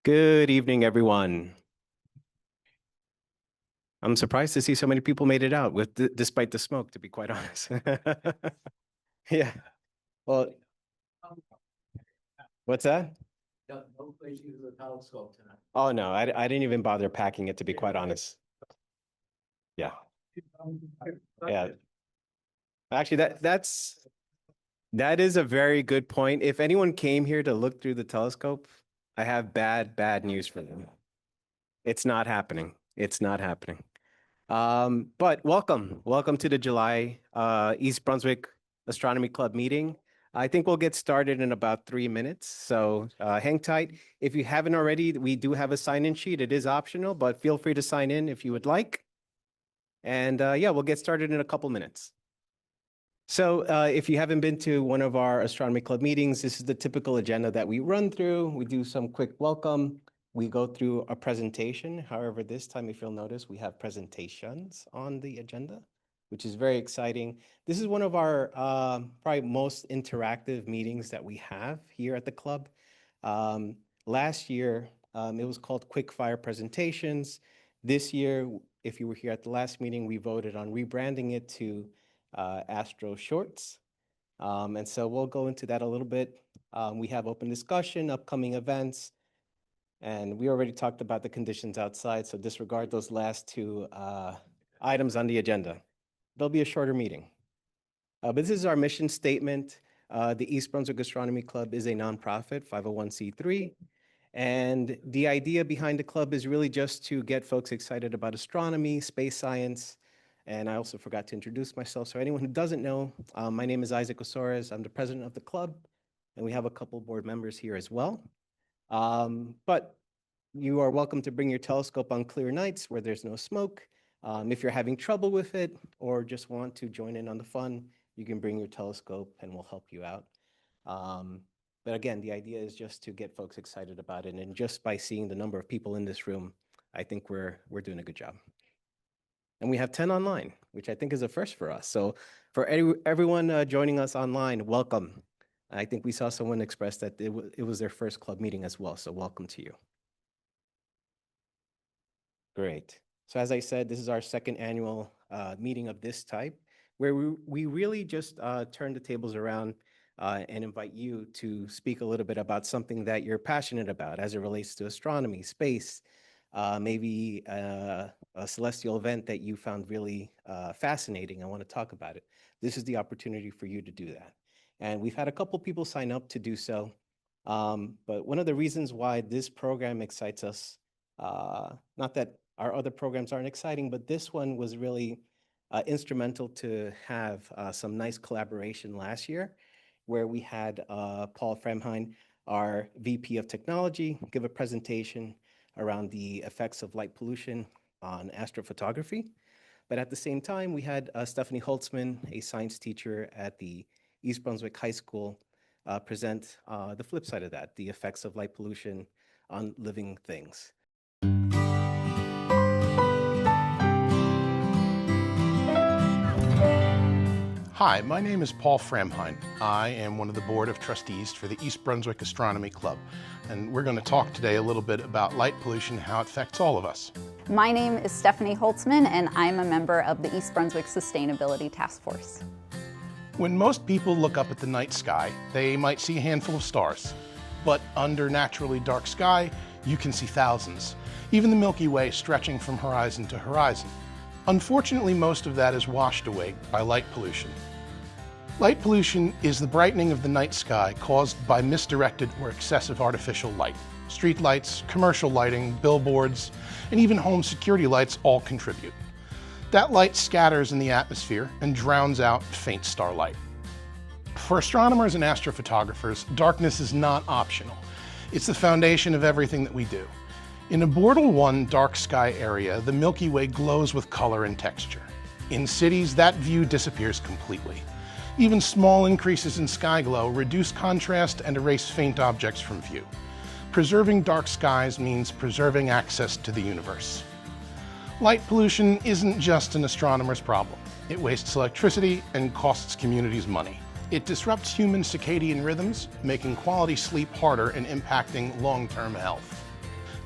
Good evening, everyone. I'm surprised to see so many people made it out despite the smoke, to be quite honest. Yeah. Well, what's that? No place uses a telescope tonight. Oh, no, I didn't even bother packing it, to be quite honest. Yeah. Yeah. Actually, that is a very good point. If anyone came here to look through the telescope, I have bad news for them. It's not happening. It's not happening. But welcome to the July East Brunswick Astronomy Club meeting. I think we'll get started in about 3 minutes, so hang tight. If you haven't already, we do have a sign-in sheet. It is optional, but feel free to sign in if you would like. And yeah, we'll get started in a couple minutes. So if you haven't been to one of our Astronomy Club meetings, this is the typical agenda that we run through. We do some quick welcome. We go through a presentation. However, this time, if you'll notice, we have presentations on the agenda, which is very exciting. This is one of our probably most interactive meetings that we have here at the club. Last year, it was called Quick Fire Presentations. This year, if you were here at the last meeting, we voted on rebranding it to Astro-Shorts. And so we'll go into that a little bit. We have open discussion, upcoming events, and we already talked about the conditions outside, so disregard those last two items on the agenda. There'll be a shorter meeting. But this is our mission statement. The East Brunswick Astronomy Club is a nonprofit, 501c3. And the idea behind the club is really just to get folks excited about astronomy, space science, and I also forgot to introduce myself. So anyone who doesn't know, my name is Isaac Osores. I'm the president of the club, and we have a couple board members here as well. But you are welcome to bring your telescope on clear nights where there's no smoke. If you're having trouble with it or just want to join in on the fun, you can bring your telescope and we'll help you out. But again, the idea is just to get folks excited about it. And just by seeing the number of people in this room, I think we're doing a good job. And we have 10 online, which I think is a first for us. So for everyone joining us online, welcome. I think we saw someone express that it was their first club meeting as well. So welcome to you. Great. So as I said, this is our second annual meeting of this type, where we really just turn the tables around and invite you to speak a little bit about something that you're passionate about as it relates to astronomy, space, maybe a celestial event that you found really fascinating. I want to talk about it. This is the opportunity for you to do that. And we've had a couple people sign up to do so. But one of the reasons why this program excites us, not that our other programs aren't exciting, but this one was really instrumental to have some nice collaboration last year, where we had Paul Fremheim, our VP of Technology, give a presentation around the effects of light pollution on astrophotography. But at the same time, we had Stephanie Holtzman, a science teacher at the East Brunswick High School, present the flip side of that, the effects of light pollution on living things. Hi, my name is Paul Fremheim. I am one of the board of trustees for the East Brunswick Astronomy Club, and we're going to talk today a little bit about light pollution, how it affects all of us. My name is Stephanie Holtzman, and I'm a member of the East Brunswick Sustainability Task Force. When most people look up at the night sky, they might see a handful of stars. But under naturally dark sky, you can see thousands, even the Milky Way stretching from horizon to horizon. Unfortunately, most of that is washed away by light pollution. Light pollution is the brightening of the night sky caused by misdirected or excessive artificial light. Street lights, commercial lighting, billboards, and even home security lights all contribute. That light scatters in the atmosphere and drowns out faint starlight. For astronomers and astrophotographers, darkness is not optional. It's the foundation of everything that we do. In a Bortle 1 dark sky area, the Milky Way glows with color and texture. In cities, that view disappears completely. Even small increases in sky glow reduce contrast and erase faint objects from view. Preserving dark skies means preserving access to the universe. Light pollution isn't just an astronomer's problem. It wastes electricity and costs communities money. It disrupts human circadian rhythms, making quality sleep harder and impacting long-term health.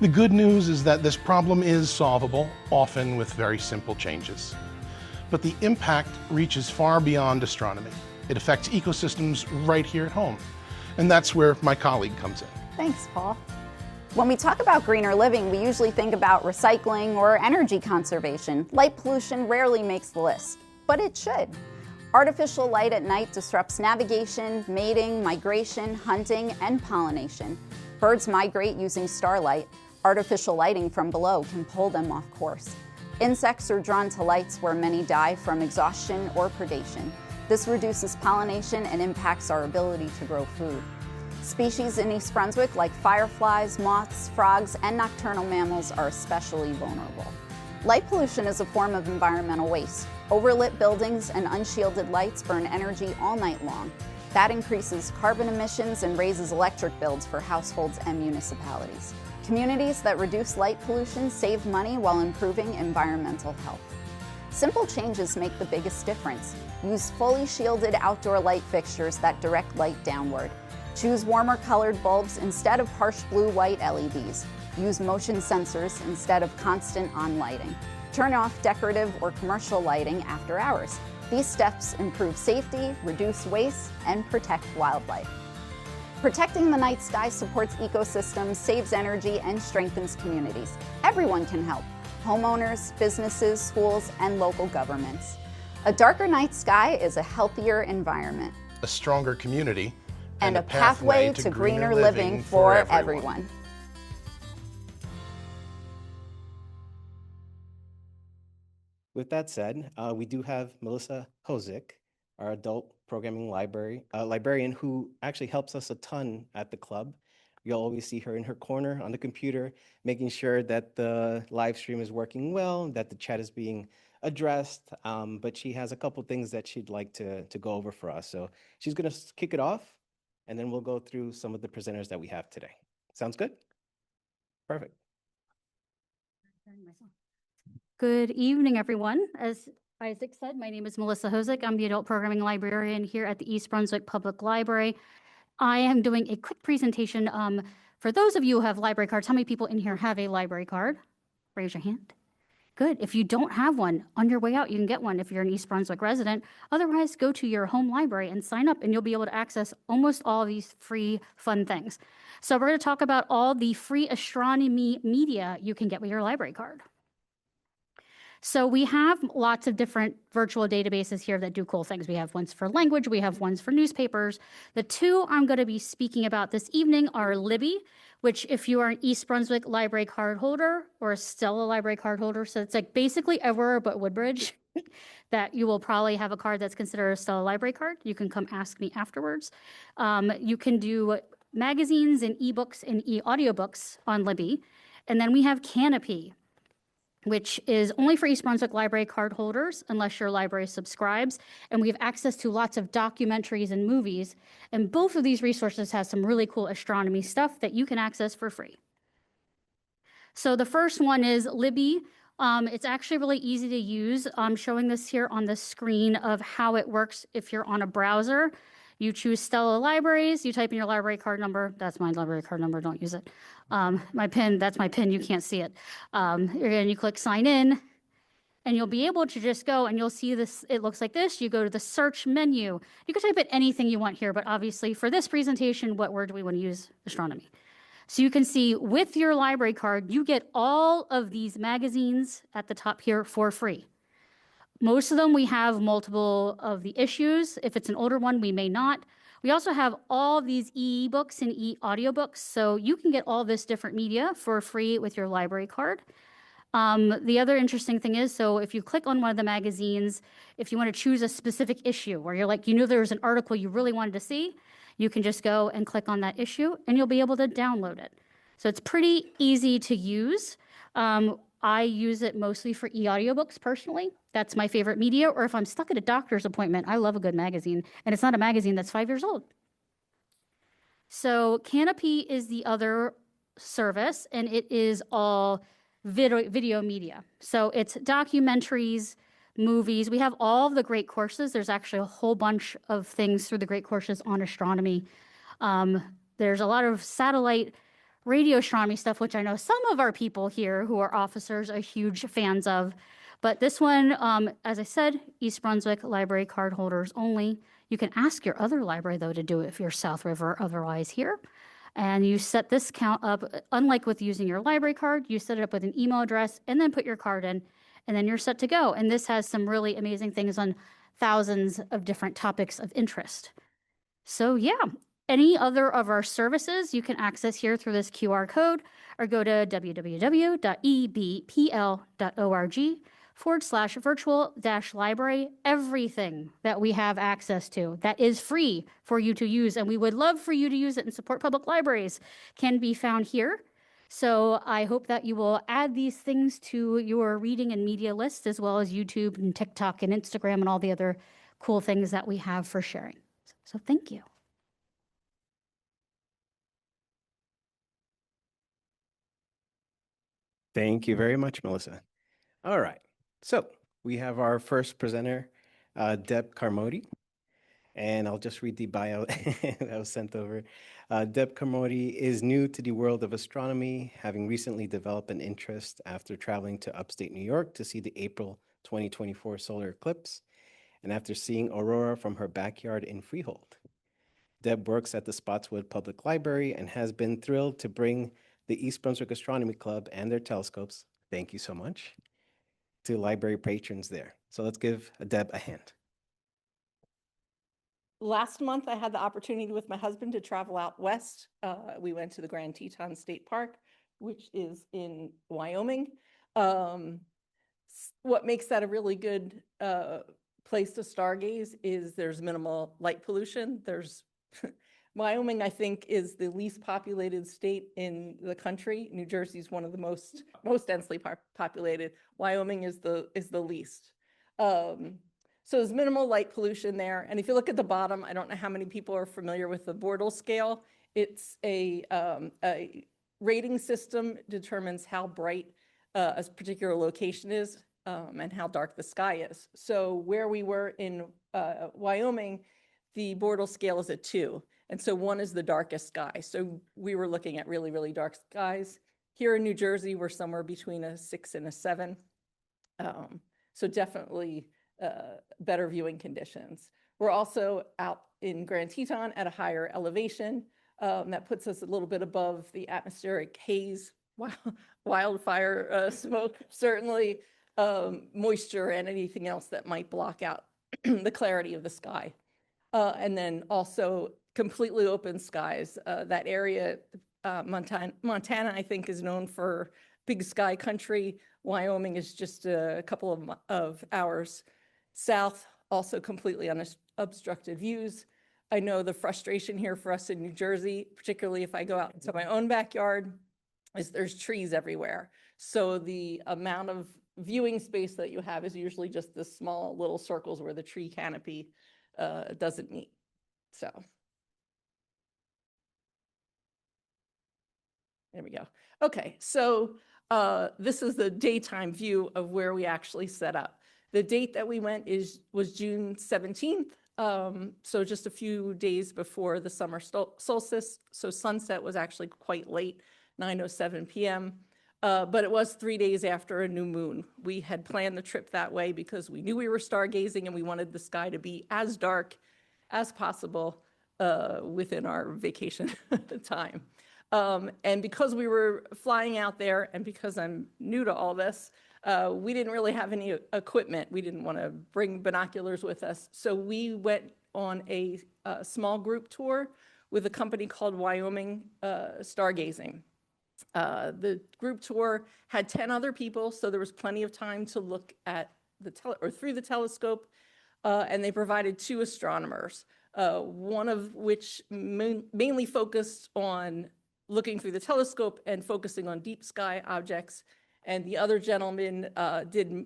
The good news is that this problem is solvable, often with very simple changes. But the impact reaches far beyond astronomy. It affects ecosystems right here at home. And that's where my colleague comes in. Thanks, Paul. When we talk about greener living, we usually think about recycling or energy conservation. Light pollution rarely makes the list, but it should. Artificial light at night disrupts navigation, mating, migration, hunting, and pollination. Birds migrate using starlight. Artificial lighting from below can pull them off course. Insects are drawn to lights where many die from exhaustion or predation. This reduces pollination and impacts our ability to grow food. Species in East Brunswick like fireflies, moths, frogs, and nocturnal mammals are especially vulnerable. Light pollution is a form of environmental waste. Overlit buildings and unshielded lights burn energy all night long. That increases carbon emissions and raises electric bills for households and municipalities. Communities that reduce light pollution save money while improving environmental health. Simple changes make the biggest difference. Use fully shielded outdoor light fixtures that direct light downward. Choose warmer colored bulbs instead of harsh blue-white LEDs. Use motion sensors instead of constant on lighting. Turn off decorative or commercial lighting after hours. These steps improve safety, reduce waste, and protect wildlife. Protecting the night sky supports ecosystems, saves energy, and strengthens communities. Everyone can help: homeowners, businesses, schools, and local governments. A darker night sky is a healthier environment. A stronger community. And a pathway to greener living for everyone. With that said, we do have Melissa Hozick, our adult programming librarian, who actually helps us a ton at the club. You'll always see her in her corner on the computer, making sure that the live stream is working well, that the chat is being addressed, but she has a couple things that she'd like to go over for us. So she's gonna kick it off, and then we'll go through some of the presenters that we have today. Sounds good? Perfect. Good evening, everyone. As Isaac said, my name is Melissa Hozick. I'm the adult programming librarian here at the East Brunswick Public Library. I am doing a quick presentation. For those of you who have library cards, how many people in here have a library card? Raise your hand. Good. If you don't have one, on your way out, you can get one if you're an East Brunswick resident. Otherwise, go to your home library and sign up, and you'll be able to access almost all of these free, fun things. So we're going to talk about all the free astronomy media you can get with your library card. So we have lots of different virtual databases here that do cool things. We have ones for language, we have ones for newspapers. The two I'm going to be speaking about this evening are Libby, which if you are an East Brunswick library card holder or a Stella library card holder, so it's like basically everywhere but Woodbridge, that you will probably have a card that's considered a Stella library card. You can come ask me afterwards. You can do magazines and ebooks and e-audiobooks on Libby. And then we have Canopy, which is only for East Brunswick library card holders unless your library subscribes. And we have access to lots of documentaries and movies. And both of these resources have some really cool astronomy stuff that you can access for free. So the first one is Libby. It's actually really easy to use. I'm showing this here on the screen of how it works if you're on a browser. You choose Stella Libraries, you type in your library card number. That's my library card number, don't use it. My PIN, that's my PIN, you can't see it. And you click sign in, and you'll be able to just go and you'll see this, it looks like this. You go to the search menu. You can type in anything you want here, but obviously for this presentation, what word do we want to use? Astronomy. So you can see with your library card, you get all of these magazines at the top here for free. Most of them, we have multiple of the issues. If it's an older one, we may not. We also have all these e-books and e-audiobooks, so you can get all this different media for free with your library card. The other interesting thing is, so if you click on one of the magazines, if you want to choose a specific issue where you're like, you know there's an article you really wanted to see, you can just go and click on that issue and you'll be able to download it. So it's pretty easy to use. I use it mostly for e-audiobooks personally. That's my favorite media. Or if I'm stuck at a doctor's appointment, I love a good magazine. And it's not a magazine that's 5 years old. So Canopy is the other service, and it is all video media. So it's documentaries, movies. We have all of the great courses. There's actually a whole bunch of things through the great courses on astronomy. There's a lot of satellite radio astronomy stuff, which I know some of our people here who are officers are huge fans of. But this one, as I said, East Brunswick library card holders only. You can ask your other library, though, to do it if you're South River otherwise here. And you set this count up, unlike with using your library card, you set it up with an email address and then put your card in, and then you're set to go. And this has some really amazing things on thousands of different topics of interest. So yeah, any other of our services you can access here through this QR code or go to www.ebpl.org/virtual-library. Everything that we have access to that is free for you to use, and we would love for you to use it and support public libraries, can be found here. So I hope that you will add these things to your reading and media list, as well as YouTube and TikTok and Instagram and all the other cool things that we have for sharing. So thank you. Thank you very much, Melissa. All right. So we have our first presenter, Deb Carmody. And I'll just read the bio that was sent over. Deb Carmody is new to the world of astronomy, having recently developed an interest after traveling to upstate New York to see the April 2024 solar eclipse, and after seeing aurora from her backyard in Freehold. Deb works at the Spotswood Public Library and has been thrilled to bring the East Brunswick Astronomy Club and their telescopes, thank you so much, to library patrons there. So let's give Deb a hand. Last month, I had the opportunity with my husband to travel out west. We went to the Grand Teton State Park, which is in Wyoming. What makes that a really good place to stargaze is there's minimal light pollution. There's Wyoming, I think, is the least populated state in the country. New Jersey is one of the most densely populated. Wyoming is the least. So there's minimal light pollution there. And if you look at the bottom, I don't know how many people are familiar with the Bortle scale. It's a rating system, determines how bright a particular location is and how dark the sky is. So where we were in Wyoming, the Bortle scale is a 2. And so 1 is the darkest sky. So we were looking at really, really dark skies. Here in New Jersey, we're somewhere between a 6 and a 7. So definitely better viewing conditions. We're also out in Grand Teton at a higher elevation. That puts us a little bit above the atmospheric haze, wildfire smoke, certainly moisture and anything else that might block out the clarity of the sky. And then also completely open skies. That area, Montana, I think, is known for big sky country. Wyoming is just a couple of hours south, also completely unobstructed views. I know the frustration here for us in New Jersey, particularly if I go out into my own backyard, is there's trees everywhere. So the amount of viewing space that you have is usually just the small little circles where the tree canopy doesn't meet. So there we go. Okay, so this is the daytime view of where we actually set up. The date that we went was June 17th, so just a few days before the summer solstice. So sunset was actually quite late, 9:07 p.m., but it was 3 days after a new moon. We had planned the trip that way because we knew we were stargazing and we wanted the sky to be as dark as possible within our vacation time. And because we were flying out there and because I'm new to all this, we didn't really have any equipment. We didn't want to bring binoculars with us. So we went on a small group tour with a company called Wyoming Stargazing. The group tour had 10 other people, so there was plenty of time to look at through the telescope, and they provided 2 astronomers, one of which mainly focused on looking through the telescope and focusing on deep sky objects. And the other gentleman did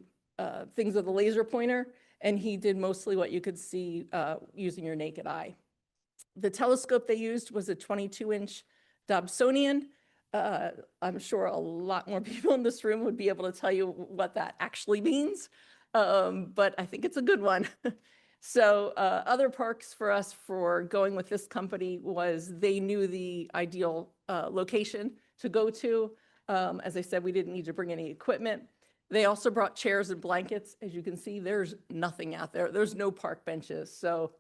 things with a laser pointer, and he did mostly what you could see using your naked eye. The telescope they used was a 22-inch Dobsonian. I'm sure a lot more people in this room would be able to tell you what that actually means, but I think it's a good one. So other perks for us for going with this company was they knew the ideal location to go to. As I said, we didn't need to bring any equipment. They also brought chairs and blankets. As you can see, there's nothing out there. There's no park benches. So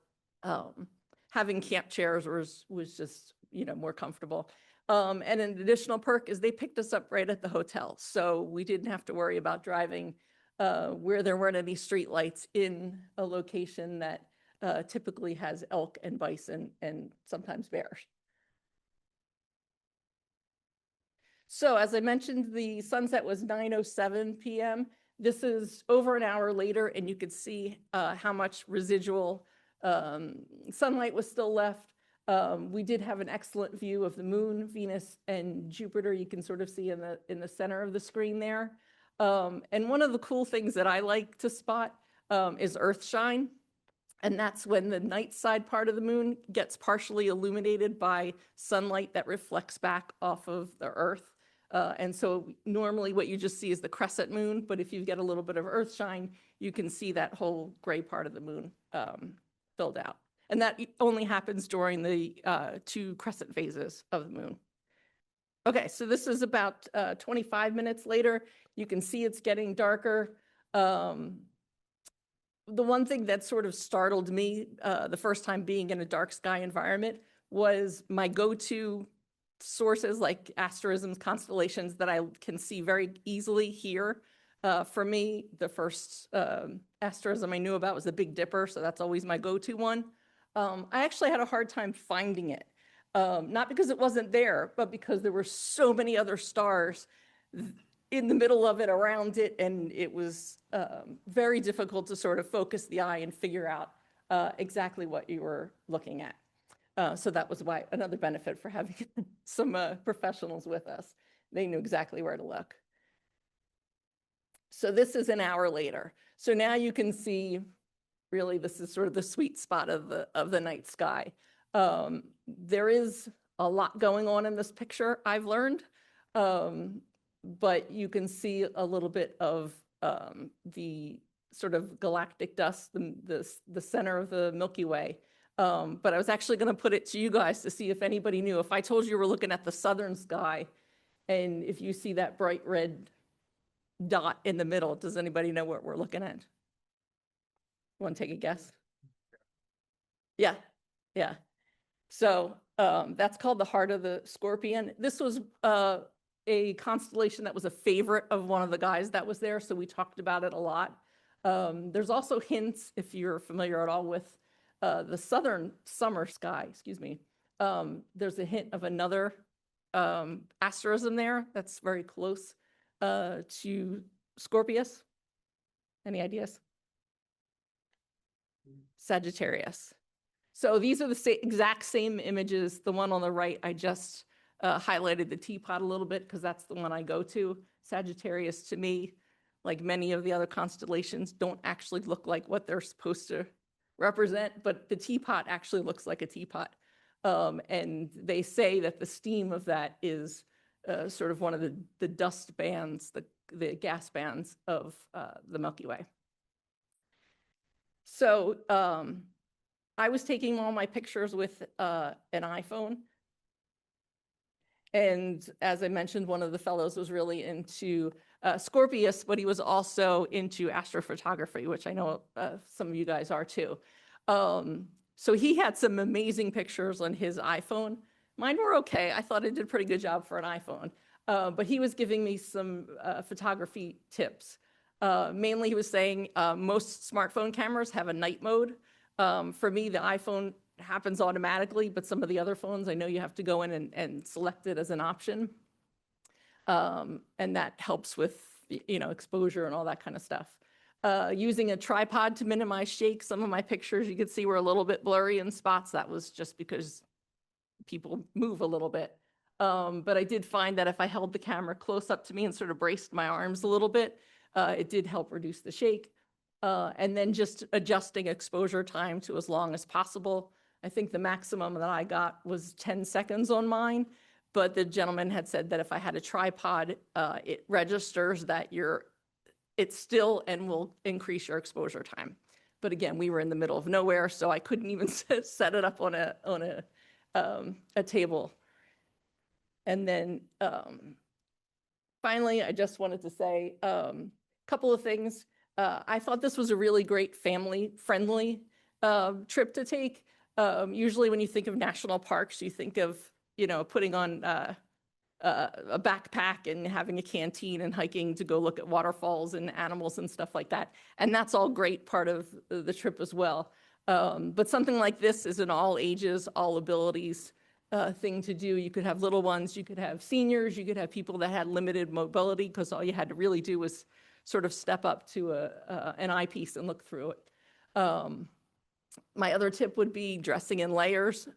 having camp chairs was just, more comfortable. And an additional perk is they picked us up right at the hotel. So we didn't have to worry about driving where there weren't any street lights in a location that typically has elk and bison and sometimes bears. So as I mentioned, the sunset was 9:07 p.m. This is over an hour later, and you could see how much residual sunlight was still left. We did have an excellent view of the moon, Venus, and Jupiter. You can sort of see in the center of the screen there. And one of the cool things that I like to spot is Earthshine. And that's when the night side part of the moon gets partially illuminated by sunlight that reflects back off of the Earth. And so normally what you just see is the crescent moon, but if you get a little bit of Earthshine, you can see that whole gray part of the moon filled out. And that only happens during the 2 crescent phases of the moon. Okay, so this is about 25 minutes later. You can see it's getting darker. The one thing that sort of startled me the first time being in a dark sky environment was my go-to sources like asterisms, constellations that I can see very easily here. For me, the first asterism I knew about was the Big Dipper, so that's always my go-to one. I actually had a hard time finding it, not because it wasn't there, but because there were so many other stars in the middle of it, around it, and it was very difficult to sort of focus the eye and figure out exactly what you were looking at. So that was why another benefit for having some professionals with us. They knew exactly where to look. So this is an hour later. So now you can see, really, this is sort of the sweet spot of the night sky. There is a lot going on in this picture, I've learned. But you can see a little bit of the sort of galactic dust, the center of the Milky Way. But I was actually going to put it to you guys to see if anybody knew. If I told you we're looking at the southern sky, and if you see that bright red dot in the middle, does anybody know what we're looking at? Want to take a guess? Yeah, yeah. So that's called the Heart of the Scorpion. This was a constellation that was a favorite of one of the guys that was there, so we talked about it a lot. There's also hints, if you're familiar at all with the southern summer sky, excuse me, there's a hint of another asterism there that's very close to Scorpius. Any ideas? Sagittarius. So these are the exact same images. The one on the right, I just highlighted the teapot a little bit because that's the one I go to. Sagittarius, to me, like many of the other constellations, don't actually look like what they're supposed to represent, but the teapot actually looks like a teapot. And they say that the steam of that is sort of one of the dust bands, the gas bands of the Milky Way. So I was taking all my pictures with an iPhone. And as I mentioned, one of the fellows was really into Scorpius, but he was also into astrophotography, which I know some of you guys are too. So he had some amazing pictures on his iPhone. Mine were okay. I thought it did a pretty good job for an iPhone. But he was giving me some photography tips. Mainly he was saying most smartphone cameras have a night mode. For me, the iPhone happens automatically, but some of the other phones, I know you have to go in and select it as an option. And that helps with, exposure and all that kind of stuff. Using a tripod to minimize shake. Some of my pictures you could see were a little bit blurry in spots. That was just because people move a little bit. But I did find that if I held the camera close up to me and sort of braced my arms a little bit, it did help reduce the shake. And then just adjusting exposure time to as long as possible. I think the maximum that I got was 10 seconds on mine, but the gentleman had said that if I had a tripod, it registers that it's still and will increase your exposure time. But again, we were in the middle of nowhere, so I couldn't even set it up on a table. And then finally, I just wanted to say a couple of things. I thought this was a really great family-friendly trip to take. Usually when you think of national parks, you think of, putting on a backpack and having a canteen and hiking to go look at waterfalls and animals and stuff like that. And that's all great part of the trip as well. But something like this is an all ages, all abilities thing to do. You could have little ones, you could have seniors, you could have people that had limited mobility because all you had to really do was sort of step up to an eyepiece and look through it. My other tip would be dressing in layers.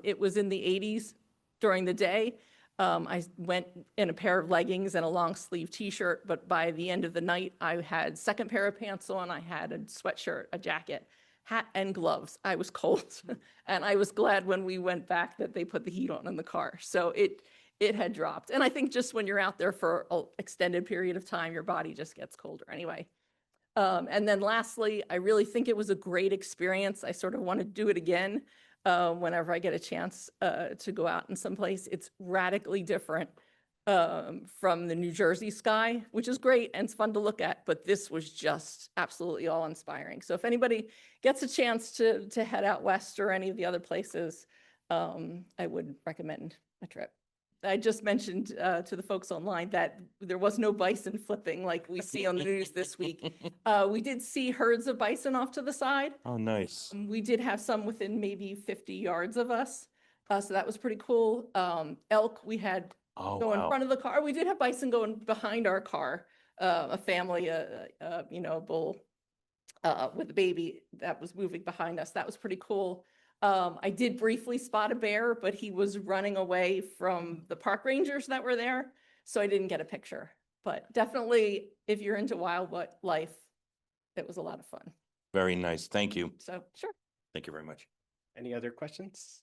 It was in the 80s during the day. I went in a pair of leggings and a long sleeve t-shirt, but by the end of the night, I had second pair of pants on. I had a sweatshirt, a jacket, hat, and gloves. I was cold. And I was glad when we went back that they put the heat on in the car. So it had dropped. And I think just when you're out there for an extended period of time, your body just gets colder anyway. And then lastly, I really think it was a great experience. I sort of want to do it again whenever I get a chance to go out in some place. It's radically different from the New Jersey sky, which is great and it's fun to look at, but this was just absolutely awe-inspiring. So if anybody gets a chance to head out west or any of the other places, I would recommend a trip. I just mentioned to the folks online that there was no bison flipping like we see on the news this week. We did see herds of bison off to the side. Oh, nice. We did have some within maybe 50 yards of us. So that was pretty cool. Elk, we had go in front of the car. We did have bison going behind our car. A family, a bull with a baby that was moving behind us. That was pretty cool. I did briefly spot a bear, but he was running away from the park rangers that were there, so I didn't get a picture. But definitely, if you're into wildlife, it was a lot of fun. Very nice. Thank you. So, sure. Thank you very much. Any other questions?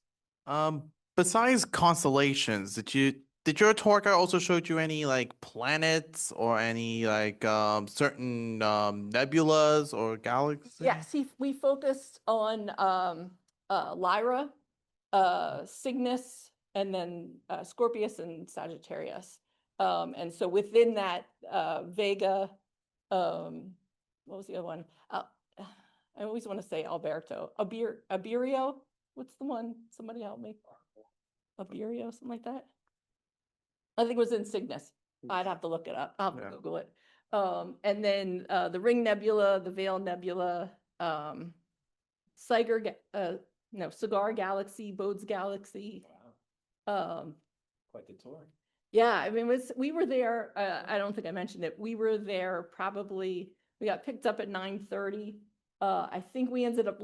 Besides constellations, did your tour guide also showed you any like planets or any like certain nebulas or galaxies? Yes, we focused on Lyra, Cygnus, and then Scorpius and Sagittarius. And so within that, Vega, what was the other one? I always want to say Alberto. Abirio, what's the one? Somebody help me. Abirio, something like that. I think it was in Cygnus. I'd have to look it up. I'll Google it. And then the Ring Nebula, the Veil Nebula, Cigar Galaxy, Bode's Galaxy. Wow. Quite the tour. Yeah, I mean, we were there. I don't think I mentioned it. We were there probably. We got picked up at 9:30. I think we ended up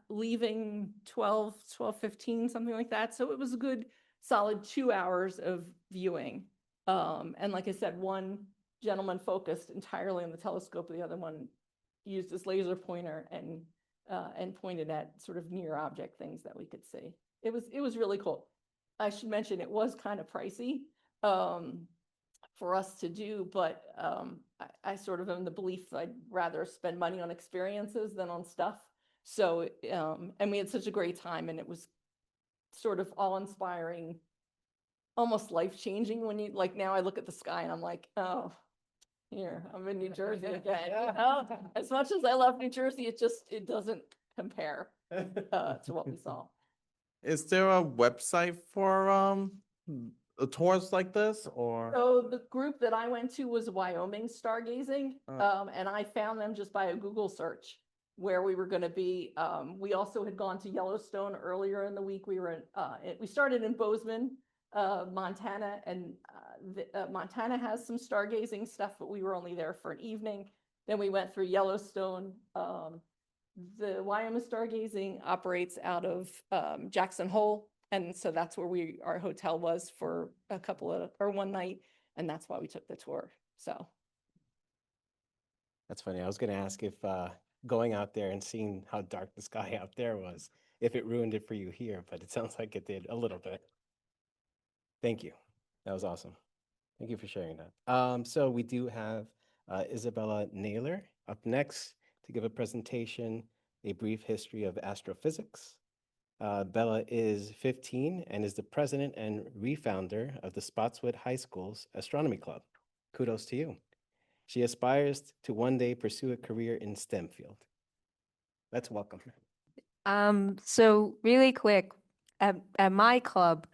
leaving 12:15, something like that. So it was a good solid 2 hours of viewing. And like I said, one gentleman focused entirely on the telescope. The other one used his laser pointer and pointed at sort of near object things that we could see. It was really cool. I should mention it was kind of pricey for us to do, but I sort of am the belief that I'd rather spend money on experiences than on stuff. So, and we had such a great time, and it was sort of awe-inspiring, almost life-changing when you, like, now I look at the sky and I'm like, oh, here, I'm in New Jersey again. As much as I love New Jersey, it doesn't compare to what we saw. Is there a website for tours like this or? So the group that I went to was Wyoming Stargazing, and I found them just by a Google search where we were going to be. We also had gone to Yellowstone earlier in the week. We started in Bozeman, Montana, and Montana has some stargazing stuff, but we were only there for an evening. Then we went through Yellowstone. The Wyoming Stargazing operates out of Jackson Hole. And so that's where our hotel was for one night. And that's why we took the tour. So. That's funny. I was going to ask if going out there and seeing how dark the sky out there was, if it ruined it for you here, but it sounds like it did a little bit. Thank you. That was awesome. Thank you for sharing that. So we do have Isabella Naylor up next to give a presentation, A Brief History of Astrophysics. Bella is 15 and is the president and refounder of the Spotswood High School's Astronomy Club. Kudos to you. She aspires to one day pursue a career in STEM field. Let's welcome her. So really quick, at my club,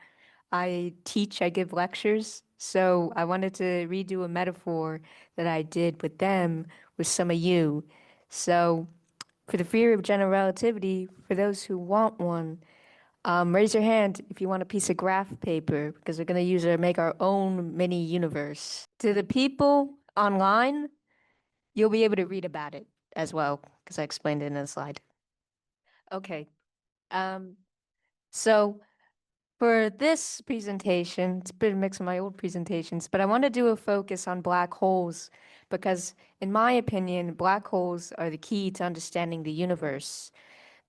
I give lectures. So I wanted to redo a metaphor that I did with them with some of you. So for the theory of general relativity, for those who want one, raise your hand if you want a piece of graph paper, because we're going to use it to make our own mini universe. To the people online, you'll be able to read about it as well, because I explained it in a slide. Okay. So for this presentation, it's a bit of a mix of my old presentations, but I want to do a focus on black holes because, in my opinion, black holes are the key to understanding the universe.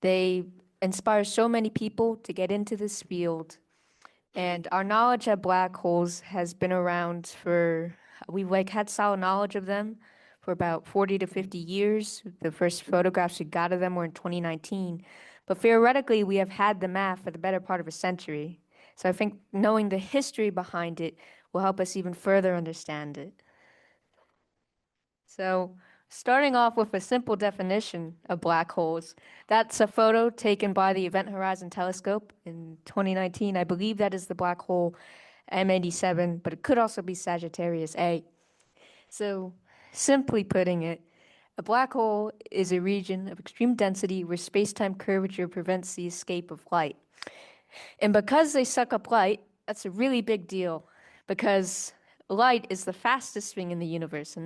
They inspire so many people to get into this field, and our knowledge of black holes has been around we've had solid knowledge of them for about 40 to 50 years. The first photographs we got of them were in 2019. But theoretically, we have had the math for the better part of a century. So I think knowing the history behind it will help us even further understand it. So starting off with a simple definition of black holes, that's a photo taken by the Event Horizon Telescope in 2019. I believe that is the black hole M87, but it could also be Sagittarius A. So simply putting it, a black hole is a region of extreme density where space-time curvature prevents the escape of light. And because they suck up light, that's a really big deal because light is the fastest thing in the universe and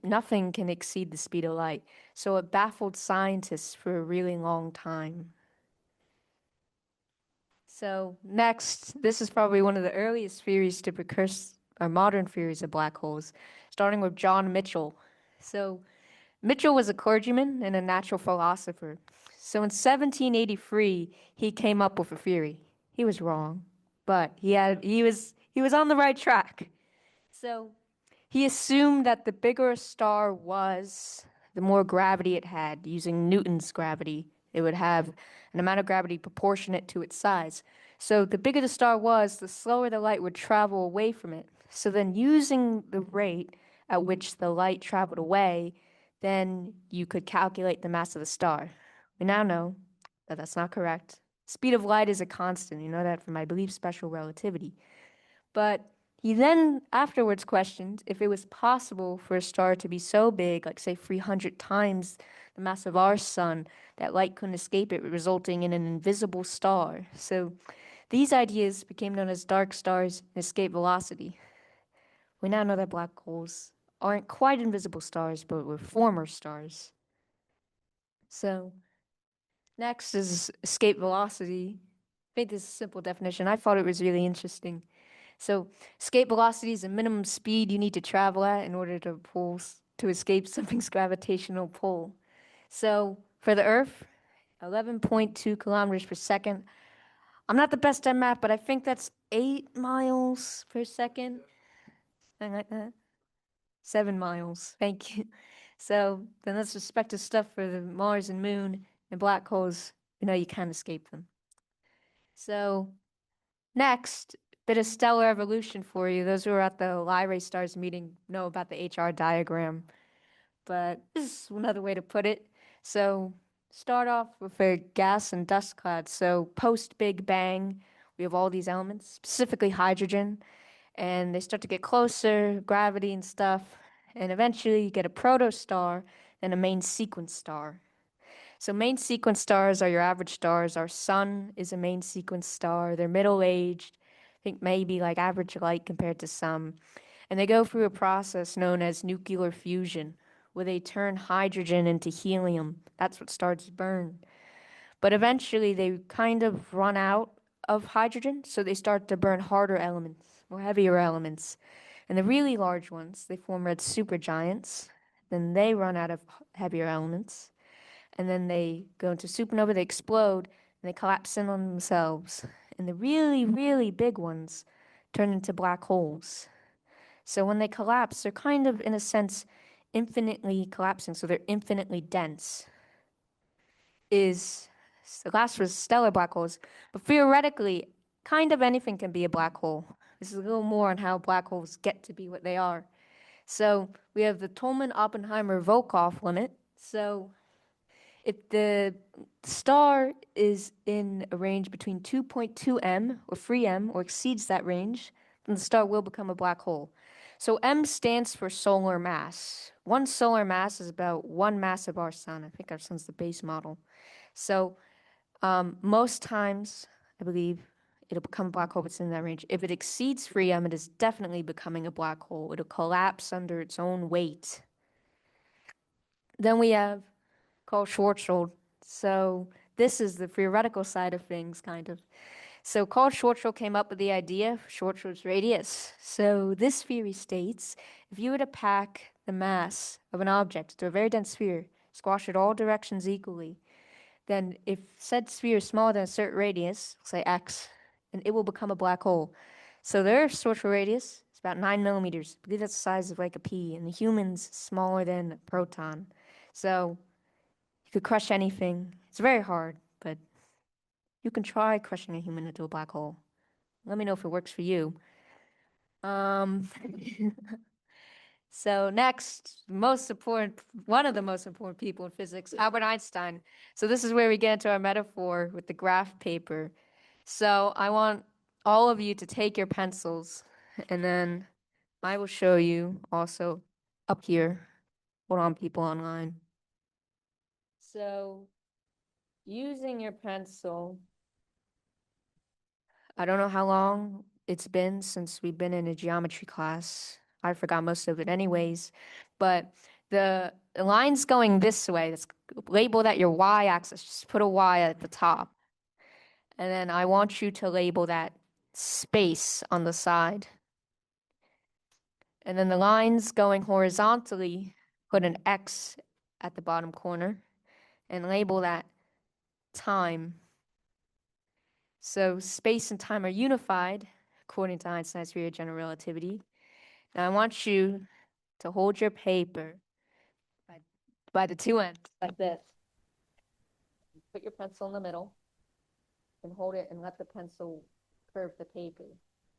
nothing can exceed the speed of light. So it baffled scientists for a really long time. So next, this is probably one of the earliest theories to precurse our modern theories of black holes, starting with John Mitchell. So Mitchell was a clergyman and a natural philosopher. So in 1783, he came up with a theory. He was wrong, but he was on the right track. So he assumed that the bigger a star was, the more gravity it had. Using Newton's gravity, it would have an amount of gravity proportionate to its size. So the bigger the star was, the slower the light would travel away from it. So then using the rate at which the light traveled away, then you could calculate the mass of the star. We now know that that's not correct. Speed of light is a constant. You know that from, I believe, special relativity. But he then afterwards questioned if it was possible for a star to be so big, like say 300 times the mass of our sun, that light couldn't escape it, resulting in an invisible star. So these ideas became known as dark stars and escape velocity. We now know that black holes aren't quite invisible stars, but were former stars. So next is escape velocity. I think this is a simple definition. I thought it was really interesting. So escape velocity is the minimum speed you need to travel at in order to escape something's gravitational pull. So for the Earth, 11.2 kilometers per second. I'm not the best at math, but I think that's 8 miles per second. Something like that. 7 miles. Thank you. So then let's respect the stuff for the Mars and Moon and black holes. You can't escape them. So next, bit of stellar evolution for you. Those who are at the Lyrae Stars meeting know about the HR diagram. But this is another way to put it. So start off with a gas and dust cloud. So post Big Bang, we have all these elements, specifically hydrogen, and they start to get closer, gravity and stuff, and eventually you get a protostar and a main sequence star. So main sequence stars are your average stars. Our sun is a main sequence star. They're middle-aged, I think maybe like average light compared to some. And they go through a process known as nuclear fusion, where they turn hydrogen into helium. That's what stars burn. But eventually they kind of run out of hydrogen, so they start to burn harder elements, more heavier elements. And the really large ones, they form red supergiants. Then they run out of heavier elements. And then they go into supernova, they explode, and they collapse in on themselves. And the really, really big ones turn into black holes. So when they collapse, they're kind of, in a sense, infinitely collapsing, so they're infinitely dense. Is The last was stellar black holes. But theoretically, kind of anything can be a black hole. This is a little more on how black holes get to be what they are. So we have the Tolman-Oppenheimer-Volkoff limit. So if the star is in a range between 2.2 m or 3 m or exceeds that range, then the star will become a black hole. So M stands for solar mass. One solar mass is about one mass of our sun. I think our sun's the base model. So most times, I believe, it'll become a black hole if it's in that range. If it exceeds 3 m, it is definitely becoming a black hole. It'll collapse under its own weight. Then we have Carl Schwarzschild. So this is the theoretical side of things, kind of. So Carl Schwarzschild came up with the idea of Schwarzschild's radius. So this theory states, if you were to pack the mass of an object to a very dense sphere, squash it all directions equally, then if said sphere is smaller than a certain radius, say x, then it will become a black hole. So the Earth's Schwarzschild radius is about 9 millimeters. I believe that's the size of like a pea, and the human's smaller than a proton. So you could crush anything. It's very hard, but you can try crushing a human into a black hole. Let me know if it works for you. So next, one of the most important people in physics, Albert Einstein. So this is where we get into our metaphor with the graph paper. So I want all of you to take your pencils, and then I will show you also up here. Hold on, people online. So using your pencil, I don't know how long it's been since we've been in a geometry class. I forgot most of it anyways, but the lines going this way, let's label that your y-axis. Just put a y at the top. And then I want you to label that space on the side. And then the lines going horizontally, put an X at the bottom corner and label that time. So space and time are unified according to Einstein's theory of general relativity. Now I want you to hold your paper by the two ends like this. Put your pencil in the middle and hold it and let the pencil curve the paper.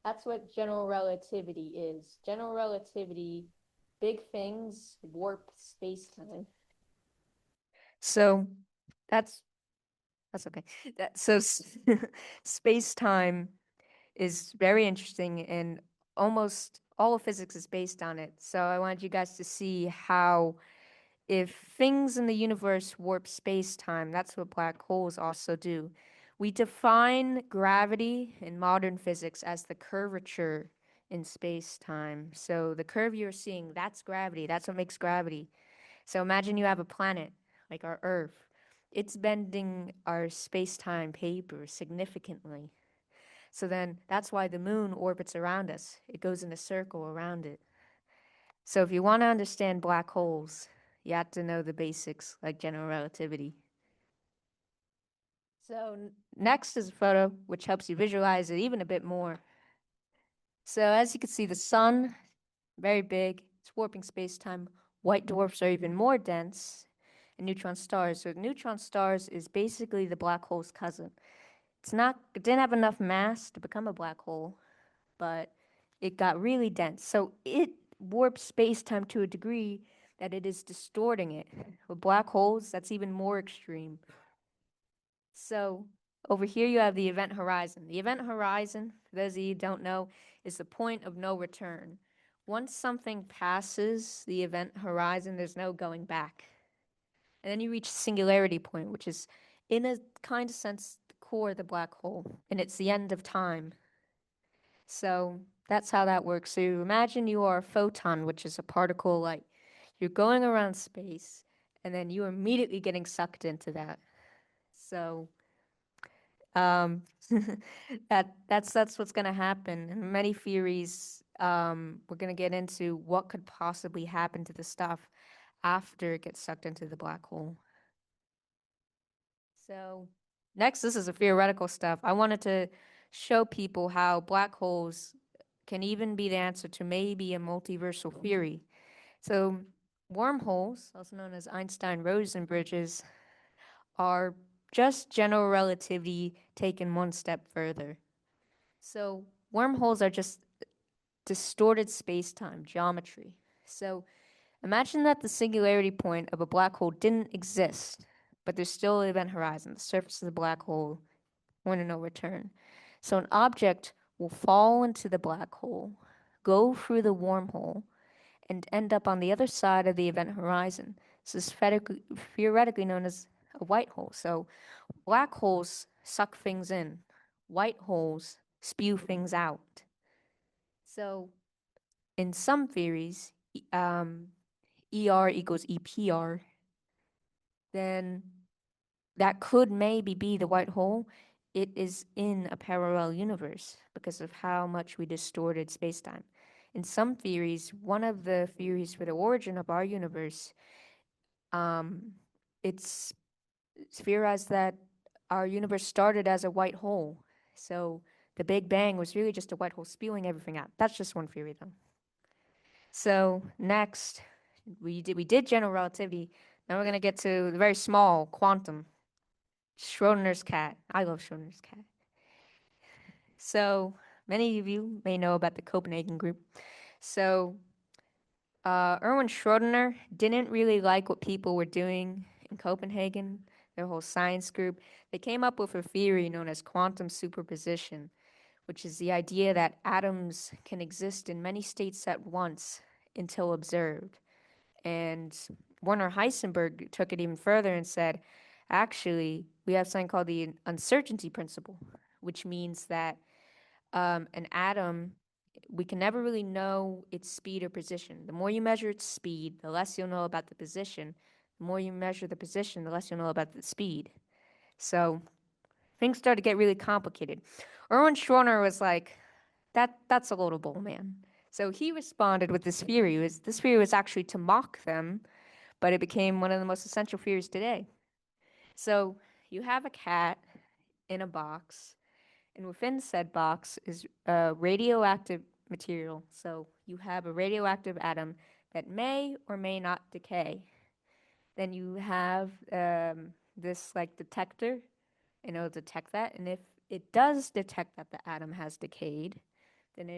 That's what general relativity is. General relativity, big things warp space-time. So that's okay. Space-time is very interesting, and almost all of physics is based on it. So I wanted you guys to see how if things in the universe warp space-time, that's what black holes also do. We define gravity in modern physics as the curvature in space-time. So the curve you're seeing, that's gravity. That's what makes gravity. So imagine you have a planet like our Earth. It's bending our space-time paper significantly. So then that's why the moon orbits around us. It goes in a circle around it. So if you want to understand black holes, you have to know the basics like general relativity. So next is a photo which helps you visualize it even a bit more. So as you can see, the sun, very big, it's warping space-time. White dwarfs are even more dense, and neutron stars. So neutron stars is basically the black hole's cousin. It didn't have enough mass to become a black hole, but it got really dense. So it warps space-time to a degree that it is distorting it. With black holes, that's even more extreme. So over here you have the event horizon. The event horizon, for those of you who don't know, is the point of no return. Once something passes the event horizon, there's no going back. And then you reach singularity point, which is, in a kind of sense, the core of the black hole, and it's the end of time. So that's how that works. So you imagine you are a photon, which is a particle of light. You're going around space, and then you're immediately getting sucked into that. So that's what's going to happen. And many theories, we're going to get into what could possibly happen to the stuff after it gets sucked into the black hole. So next, this is a theoretical stuff. I wanted to show people how black holes can even be the answer to maybe a multiversal theory. So wormholes, also known as Einstein-Rosen bridges, are just general relativity taken one step further. So wormholes are just distorted space-time geometry. So imagine that the singularity point of a black hole didn't exist, but there's still an event horizon, the surface of the black hole, point of no return. So an object will fall into the black hole, go through the wormhole, and end up on the other side of the event horizon. This is theoretically known as a white hole. So black holes suck things in, white holes spew things out. So in some theories, ER equals EPR, then that could maybe be the white hole. It is in a parallel universe because of how much we distorted spacetime. In some theories, one of the theories for the origin of our universe, it's theorized that our universe started as a white hole. So the Big Bang was really just a white hole spewing everything out. That's just one theory, though. So next, we did general relativity. Now we're gonna get to the very small quantum. Schrodinger's cat. I love Schrodinger's cat. So many of you may know about the Copenhagen group. So Erwin Schrödinger didn't really like what people were doing in Copenhagen, their whole science group. They came up with a theory known as quantum superposition, which is the idea that atoms can exist in many states at once until observed. And Werner Heisenberg took it even further and said, actually, we have something called the uncertainty principle, which means that an atom, we can never really know its speed or position. The more you measure its speed, the less you'll know about the position. The more you measure the position, the less you'll know about the speed. So things started to get really complicated. Erwin Schrödinger was like, that's a load of bull, man. So he responded with this theory. This theory was actually to mock them, but it became one of the most essential theories today. So you have a cat in a box, and within said box is radioactive material. So you have a radioactive atom that may or may not decay. Then you have this like detector, and it'll detect that. And if it does detect that the atom has decayed, then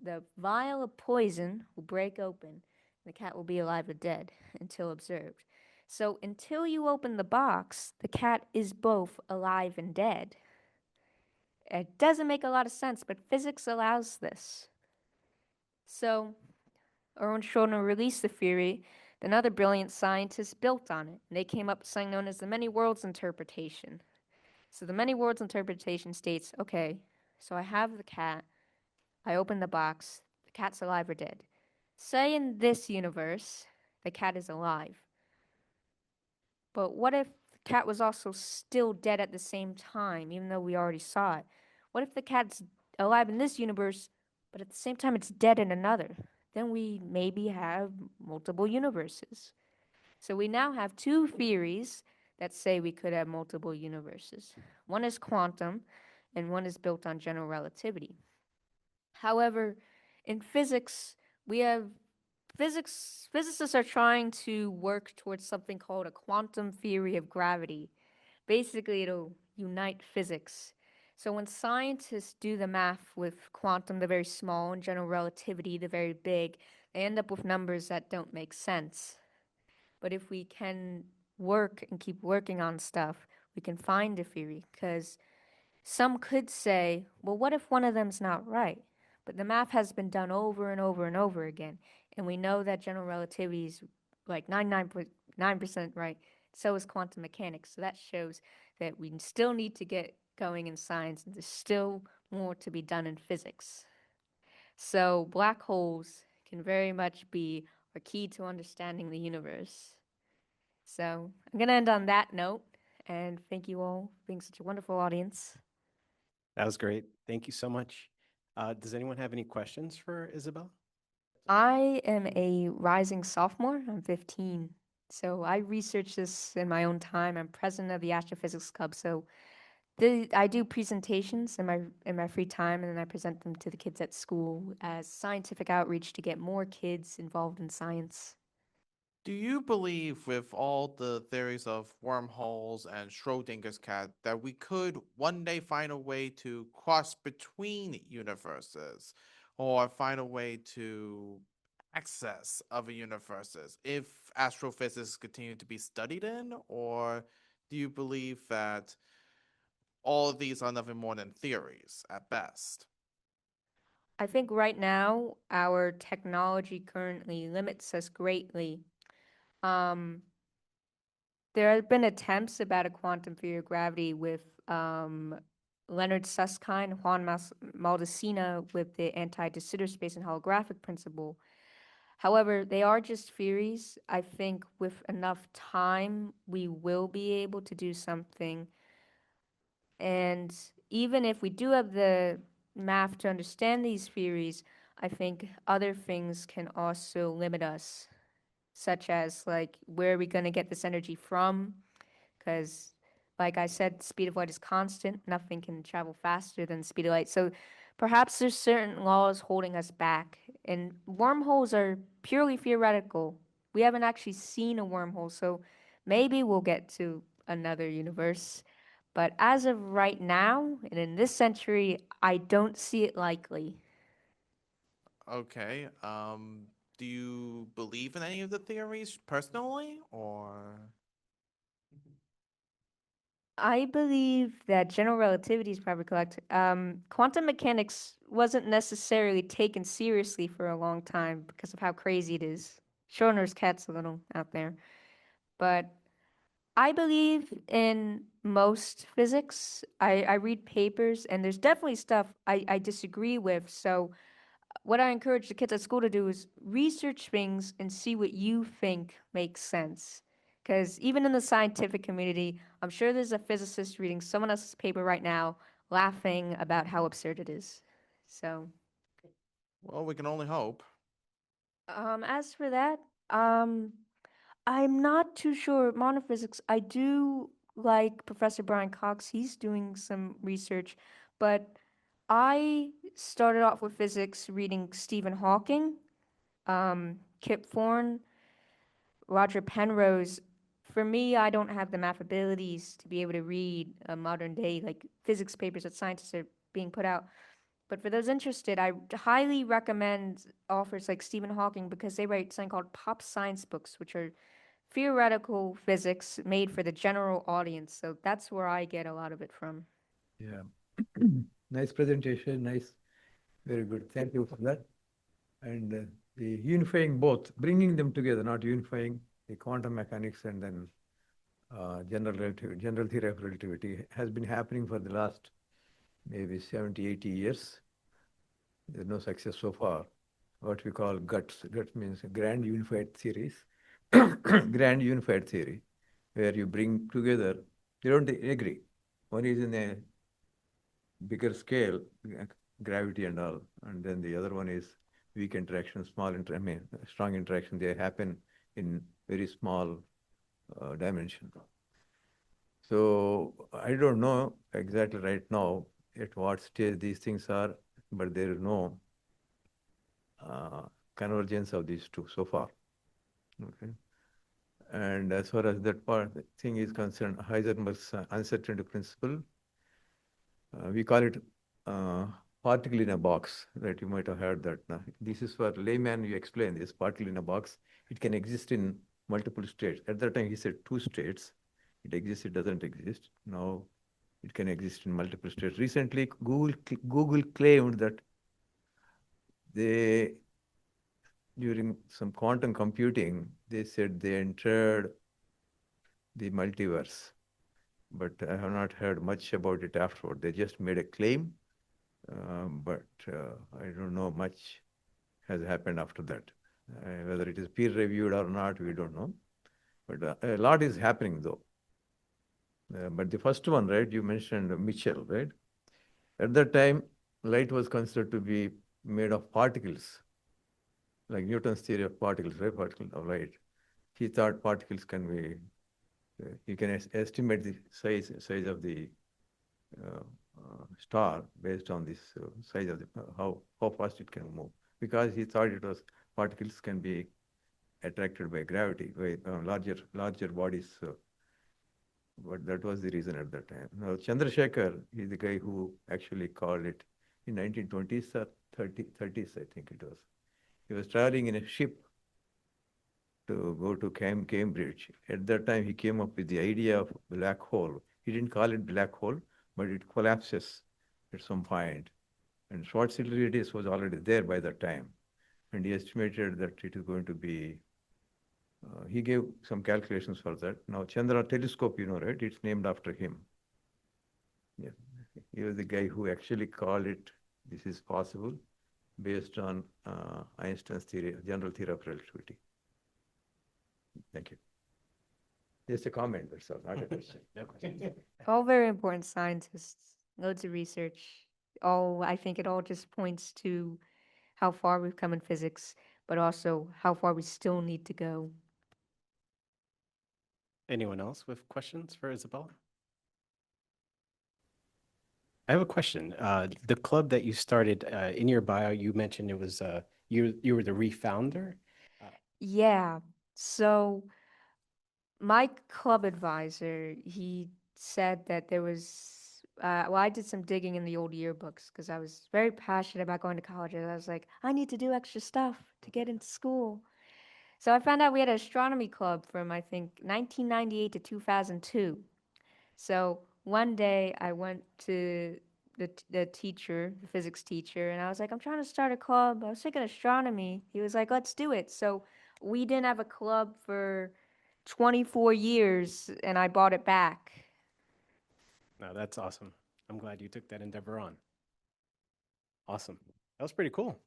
the vial of poison will break open. The cat will be alive or dead until observed. So until you open the box, the cat is both alive and dead. It doesn't make a lot of sense, but physics allows this. So Erwin Schrödinger released the theory, then other brilliant scientists built on it. And they came up with something known as the many worlds interpretation. So the many worlds interpretation states, okay, so I have the cat, I open the box, the cat's alive or dead. Say in this universe, the cat is alive. But what if the cat was also still dead at the same time, even though we already saw it? What if the cat's alive in this universe, but at the same time it's dead in another? Then we maybe have multiple universes. So we now have two theories that say we could have multiple universes. One is quantum, and one is built on general relativity. However, in physics, physicists are trying to work towards something called a quantum theory of gravity. Basically, it'll unite physics. So when scientists do the math with quantum, the very small, and general relativity, the very big, they end up with numbers that don't make sense. But if we can work and keep working on stuff, we can find a theory, because some could say, well, what if one of them's not right? But the math has been done over and over and over again, and we know that general relativity is like 99.9% right. So is quantum mechanics. So that shows that we still need to get going in science, and there's still more to be done in physics. So black holes can very much be our key to understanding the universe. So I'm going to end on that note, and thank you all for being such a wonderful audience. That was great. Thank you so much. Does anyone have any questions for Isabel? I am a rising sophomore. I'm 15. So I research this in my own time. I'm president of the Astrophysics Club. So I do presentations in my free time, and then I present them to the kids at school as scientific outreach to get more kids involved in science. Do you believe, with all the theories of wormholes and Schrodinger's cat, that we could one day find a way to cross between universes or find a way to access other universes if astrophysics continue to be studied in? Or do you believe that all of these are nothing more than theories at best? I think right now our technology currently limits us greatly. Um, there have been attempts about a quantum theory of gravity with Leonard Susskind, Juan Maldacena with the anti-de Sitter space and holographic principle. However, they are just theories. I think with enough time, we will be able to do something. And even if we do have the math to understand these theories, I think other things can also limit us, such as like where are we going to get this energy from? Because, like I said, speed of light is constant. Nothing can travel faster than the speed of light. So perhaps there's certain laws holding us back. And wormholes are purely theoretical. We haven't actually seen a wormhole, so maybe we'll get to another universe. But as of right now, and in this century, I don't see it likely. Okay. Do you believe in any of the theories personally, or? I believe that general relativity is probably correct. Quantum mechanics wasn't necessarily taken seriously for a long time because of how crazy it is. Schrodinger's cat's a little out there. But I believe in most physics. I read papers, and there's definitely stuff I disagree with. So what I encourage the kids at school to do is research things and see what you think makes sense. Because even in the scientific community, I'm sure there's a physicist reading someone else's paper right now, laughing about how absurd it is. So, Well, we can only hope. as for that, um, I'm not too sure. Modern physics, I do like Professor Brian Cox. He's doing some research, but I started off with physics reading Stephen Hawking, Kip Thorne, Roger Penrose. For me, I don't have the math abilities to be able to read a modern day like physics papers that scientists are being put out. But for those interested, I highly recommend authors like Stephen Hawking because they write something called pop science books, which are theoretical physics made for the general audience. So that's where I get a lot of it from. Yeah. Nice presentation, nice, very good. Thank you for that. And the unifying both, bringing them together, not unifying the quantum mechanics and then general theory of relativity has been happening for the last maybe 70, 80 years. There's no success so far. What we call GUTS. GUTS means grand unified theories. Grand unified theory, where you bring together, you don't agree. One is in a bigger scale, gravity and all, and then the other one is weak interaction, strong interaction. They happen in very small dimension. So I don't know exactly right now at what stage these things are, but there is no convergence of these two so far. Okay. And as far as that part thing is concerned, Heisenberg's uncertainty principle, we call it particle in a box, right? You might have heard that. This is for layman, you explain this particle in a box. It can exist in multiple states. At that time, he said 2 states. It exists, it doesn't exist. Now, it can exist in multiple states. Recently, Google claimed that they, during some quantum computing, they said they entered the multiverse. But I have not heard much about it afterward. They just made a claim, but I don't know much has happened after that. Whether it is peer reviewed or not, we don't know. But a lot is happening though. But the first one, right, you mentioned Mitchell, right? At that time, light was considered to be made of particles, like Newton's theory of particles, right? Particles of light. He thought particles can be, you can estimate the size of the star based on this size of the, how fast it can move. Because he thought it was particles can be attracted by gravity, by larger bodies. So, but that was the reason at that time. Now, Chandrasekhar is the guy who actually called it in 1920s or 30s, I think it was. He was traveling in a ship to go to Cambridge. At that time, he came up with the idea of black hole. He didn't call it black hole, but it collapses at some point. And short-sighted radius was already there by that time. And he estimated that it is going to be, he gave some calculations for that. Now, Chandra telescope, you know, right? It's named after him. Yeah. He was the guy who actually called it, this is possible, based on Einstein's theory, general theory of relativity. Thank you. Just a comment, that's all, not a question. All very important scientists, loads of research. I think it all just points to how far we've come in physics, but also how far we still need to go. Anyone else with questions for Isabella? I have a question. The club that you started, in your bio, you mentioned it was you were the refounder. Yeah. So my club advisor, he said that there was, I did some digging in the old yearbooks because I was very passionate about going to college. And I was like, I need to do extra stuff to get into school. So I found out we had an astronomy club from, I think, 1998 to 2002. So one day I went to the teacher, the physics teacher, and I was like, I'm trying to start a club. I was thinking astronomy. He was like, let's do it. So we didn't have a club for 24 years, and I bought it back. No, that's awesome. I'm glad you took that endeavor on. Awesome. That was pretty cool.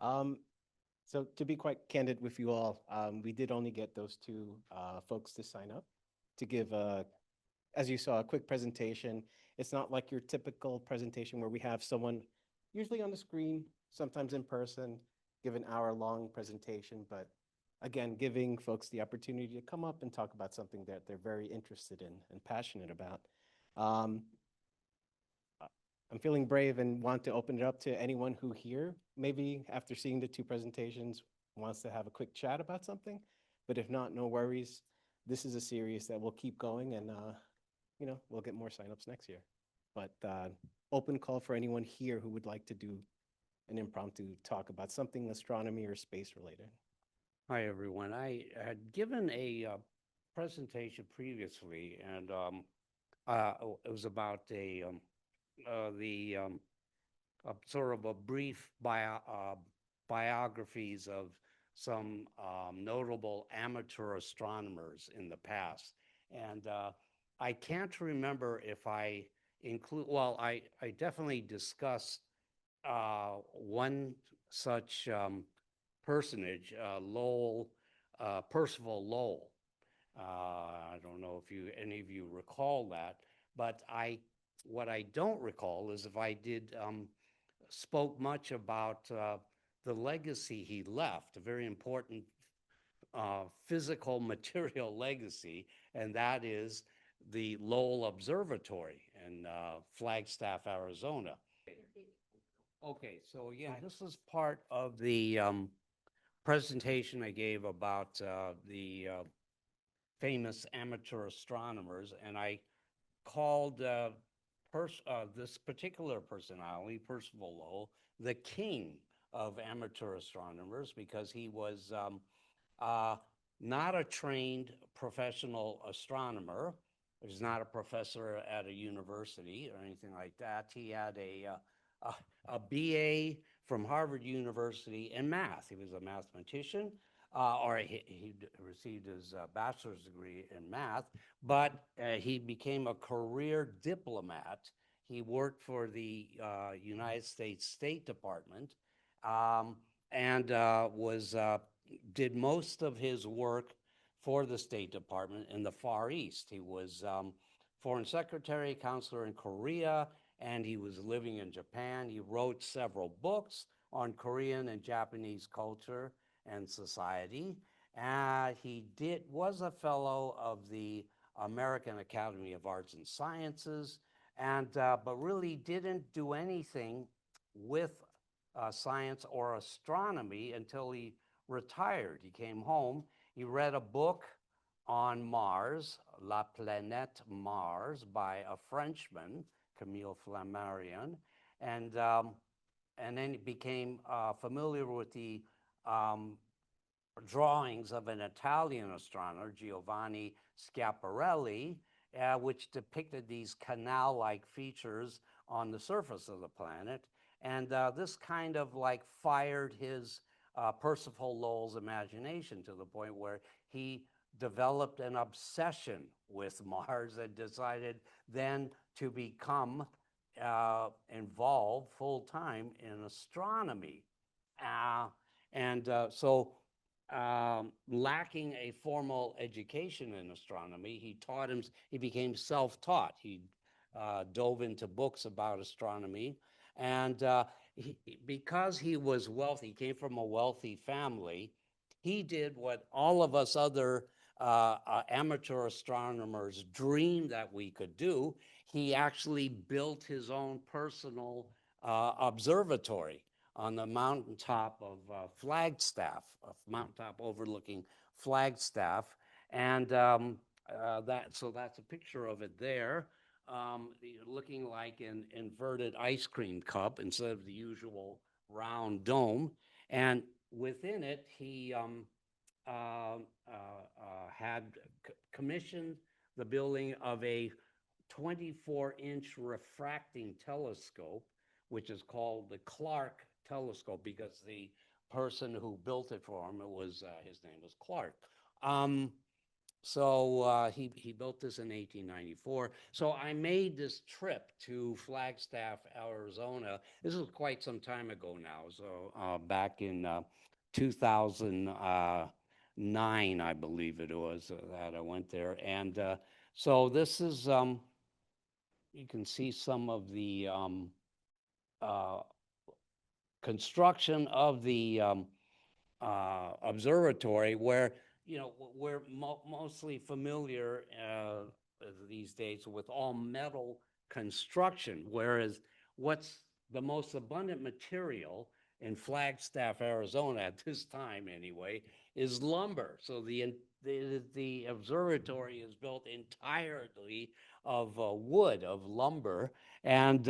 So to be quite candid with you all, we did only get those two folks to sign up to give, as you saw, a quick presentation. It's not like your typical presentation where we have someone usually on the screen, sometimes in person, give an hour-long presentation, but again, giving folks the opportunity to come up and talk about something that they're very interested in and passionate about. I'm feeling brave and want to open it up to anyone who here, maybe after seeing the two presentations, wants to have a quick chat about something. But if not, no worries. This is a series that will keep going, and we'll get more signups next year. But open call for anyone here who would like to do an impromptu talk about something astronomy or space related. Hi, everyone. I had given a presentation previously, and it was about the sort of a brief biographies of some notable amateur astronomers in the past. And I can't remember if I include, well, I definitely discussed one such personage, Percival Lowell. I don't know if any of you recall that, but what I don't recall is if I did spoke much about the legacy he left, a very important physical material legacy, and that is the Lowell Observatory in Flagstaff, Arizona. Okay, so again, this was part of the presentation I gave about the famous amateur astronomers, and I called this particular personality, Percival Lowell, the king of amateur astronomers, because he was not a trained professional astronomer. He was not a professor at a university or anything like that. He had a BA from Harvard University in math. He was a mathematician, or he received his bachelor's degree in math, but he became a career diplomat. He worked for the United States State Department and did most of his work for the State Department in the Far East. He was Foreign Secretary, counselor in Korea, and he was living in Japan. He wrote several books on Korean and Japanese culture and society. He was a fellow of the American Academy of Arts and Sciences, but really didn't do anything with science or astronomy until he retired. He came home, he read a book on Mars, La Planète Mars, by a Frenchman, Camille Flammarion, and then he became familiar with the drawings of an Italian astronomer, Giovanni Schiaparelli, which depicted these canal-like features on the surface of the planet. And this kind of like fired his Percival Lowell's imagination to the point where he developed an obsession with Mars and decided then to become involved full-time in astronomy. Lacking a formal education in astronomy, he became self-taught. He dove into books about astronomy. And because he was wealthy, came from a wealthy family, he did what all of us other amateur astronomers dreamed that we could do. He actually built his own personal observatory on the mountaintop of Flagstaff, a mountaintop overlooking Flagstaff. And so that's a picture of it there, looking like an inverted ice cream cup instead of the usual round dome. And within it, he had commissioned the building of a 24-inch refracting telescope, which is called the Clark telescope, because the person who built it for him, his name was Clark. He built this in 1894. So I made this trip to Flagstaff, Arizona. This was quite some time ago now. So back in 2009, I believe it was, that I went there. And so this is, you can see some of the construction of the observatory, where we're mostly familiar these days with all metal construction, whereas what's the most abundant material in Flagstaff, Arizona at this time anyway, is lumber. So the observatory is built entirely of wood, of lumber, and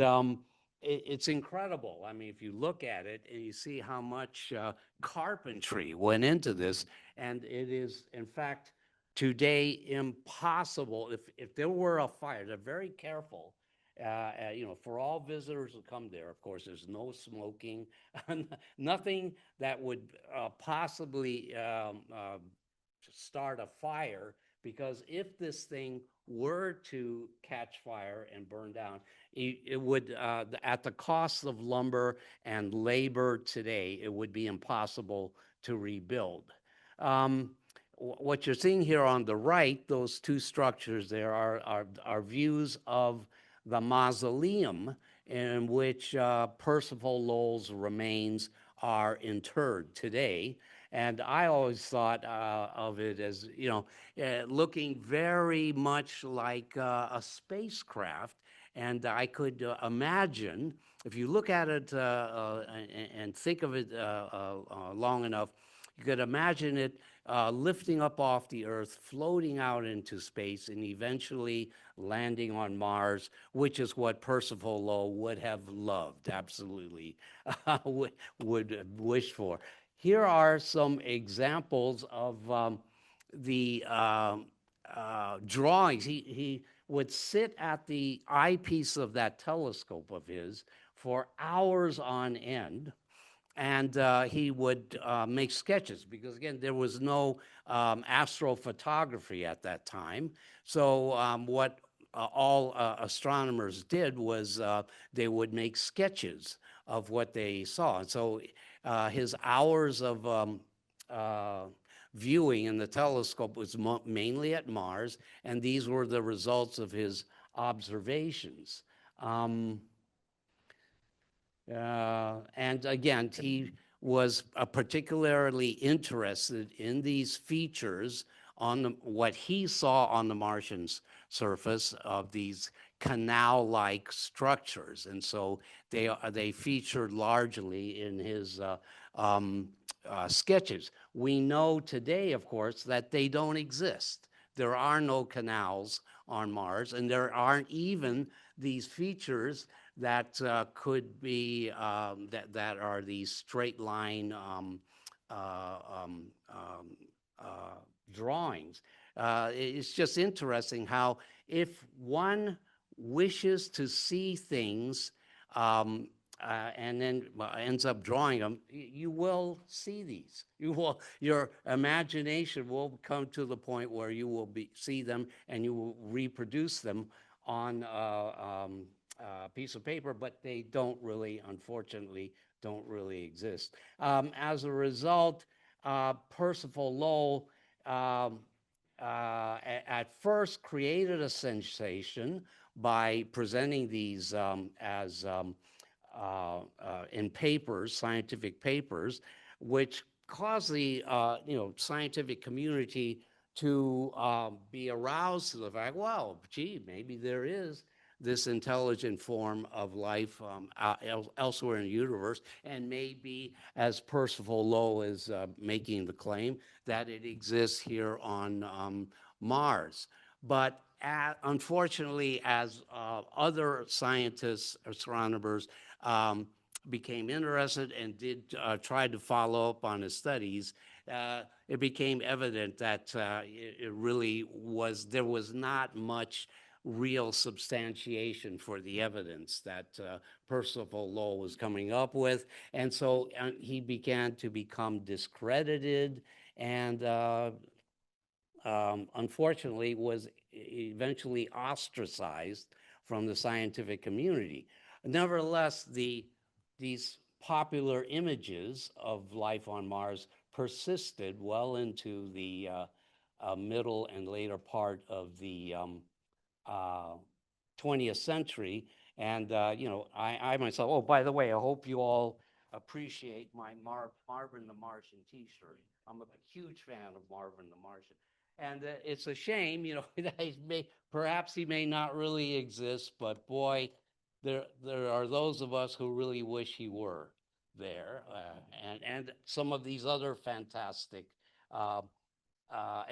it's incredible. I mean, if you look at it and you see how much carpentry went into this, and it is, in fact, today impossible. If there were a fire, they're very careful. For all visitors who come there, of course, there's no smoking, nothing that would possibly start a fire, because if this thing were to catch fire and burn down, it would, at the cost of lumber and labor today, it would be impossible to rebuild. What you're seeing here on the right, those two structures there are views of the mausoleum in which Percival Lowell's remains are interred today. And I always thought of it as, looking very much like a spacecraft. And I could imagine, if you look at it and think of it long enough, you could imagine it lifting up off the Earth, floating out into space, and eventually landing on Mars, which is what Percival Lowell would have loved, absolutely, would wish for. Here are some examples of the drawings. He would sit at the eyepiece of that telescope of his for hours on end, and he would make sketches, because again, there was no astrophotography at that time. So what all astronomers did was they would make sketches of what they saw. And so his hours of viewing in the telescope was mainly at Mars, and these were the results of his observations. And again, he was particularly interested in these features on what he saw on the Martian surface of these canal-like structures. And so they featured largely in his sketches. We know today, of course, that they don't exist. There are no canals on Mars, and there aren't even these features that could be, that are these straight line uh, um, um, drawings. It's just interesting how if one wishes to see things and then ends up drawing them, you will see these. Your imagination will come to the point where you will see them and you will reproduce them on a piece of paper, but they don't really, unfortunately, don't really exist. As a result, Percival Lowell at first created a sensation by presenting these as in papers, scientific papers, which caused the scientific community to be aroused to the fact, well, gee, maybe there is this intelligent form of life elsewhere in the universe, and maybe, as Percival Lowell is making the claim, that it exists here on Mars. But unfortunately, as other scientists, astronomers, became interested and did try to follow up on his studies, it became evident that it really was, there was not much real substantiation for the evidence that Percival Lowell was coming up with. And so he began to become discredited and unfortunately was eventually ostracized from the scientific community. Nevertheless, these popular images of life on Mars persisted well into the middle and later part of the 20th century. And, I myself, oh, by the way, I hope you all appreciate my Marvin the Martian t-shirt. I'm a huge fan of Marvin the Martian. And it's a shame, that perhaps he may not really exist, but boy, there are those of us who really wish he were there. And some of these other fantastic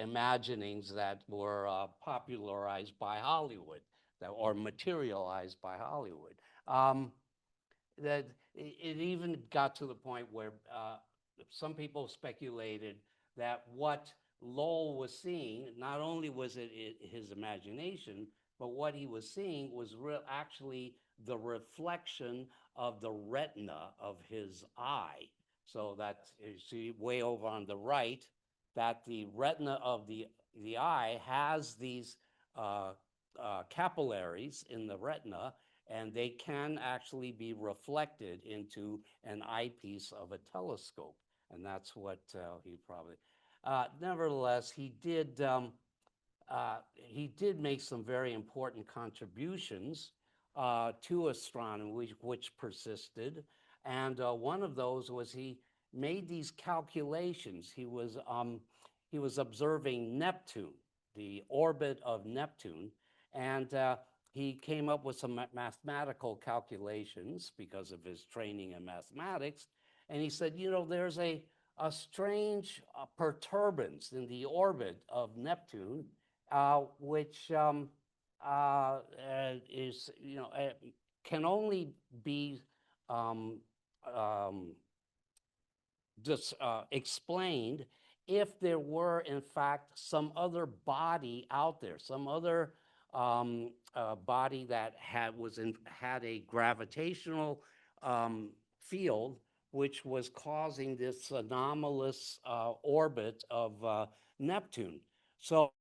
imaginings that were popularized by Hollywood or materialized by Hollywood. That it even got to the point where some people speculated that what Lowell was seeing, not only was it his imagination, but what he was seeing was actually the reflection of the retina of his eye. So that you see way over on the right, that the retina of the eye has these capillaries in the retina, and they can actually be reflected into an eyepiece of a telescope. And that's what he probably, nevertheless, he did make some very important contributions to astronomy, which persisted. And one of those was he made these calculations. He was observing Neptune, the orbit of Neptune, and he came up with some mathematical calculations because of his training in mathematics. And he said, there's a strange perturbance in the orbit of Neptune, which is, can only be just explained if there were, in fact, some other body out there, some other body that had a gravitational field which was causing this anomalous orbit of Neptune. So